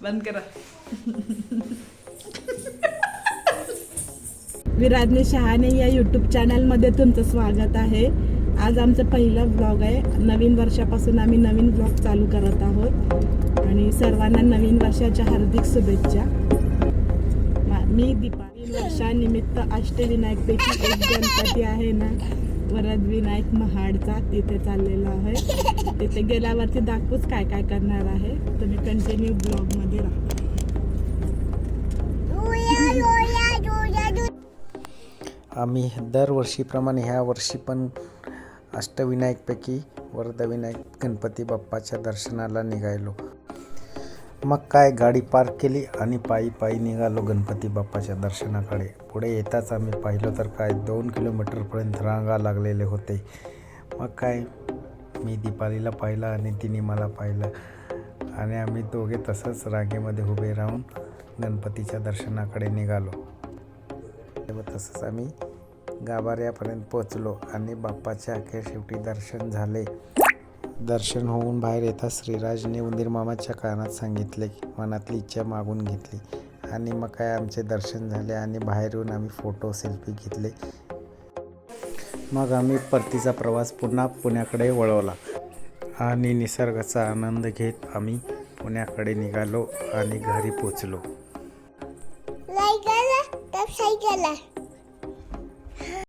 बंद करा. विराजनी शहाणे या यूट्यूब चॅनलमध्ये तुमचं स्वागत आहे. आज आमचं पहिलं ब्लॉग आहे. नवीन वर्षापासून आम्ही नवीन ब्लॉग चालू करत आहोत आणि सर्वांना नवीन वर्षाच्या हार्दिक शुभेच्छा. मी दीपा. नवीन वर्षानिमित्त अष्टविनायकपैकी एक गणपती आहे ना, वरदविनायक महाडचा, तिथे चाललेलो आहे. तिथे गेल्यावरती दाखवूच काय काय करणार आहे. तुम्ही कंटिन्यू ब्लॉगमध्ये राहा. आम्ही दरवर्षीप्रमाणे ह्या वर्षी पण अष्टविनायकपैकी वरदविनायक गणपती बाप्पाच्या दर्शनाला निघालो. मग काय, गाडी पार्क केली आणि पायी पायी निघालो गणपती बाप्पाच्या दर्शनाकडे. पुढे येताच आम्ही पाहिलं तर काय 2 किलोमीटरपर्यंत रांगा लागलेले होते. मग काय, मी दीपालीला पाहिलं आणि तिने मला पाहिलं आणि आम्ही दोघे तसंच रांगेमध्ये उभे राहून गणपतीच्या दर्शनाकडे निघालो. तसंच आम्ही गाभाऱ्यापर्यंत पोचलो आणि बाप्पाचे अखेर शेवटी दर्शन झाले. दर्शन होऊन बाहेर येताच श्रीराजने उंदीर मामाच्या कानात सांगितले, मनातली इच्छा मागून घेतली आणि मग काय आमचे दर्शन झाले आणि बाहेर येऊन आम्ही फोटो सेल्फी घेतले. मग आम्ही परतीचा प्रवास पुन्हा पुण्याकडे वळवला आणि निसर्गाचा आनंद घेत आम्ही पुण्याकडे निघालो आणि घरी पोचलो.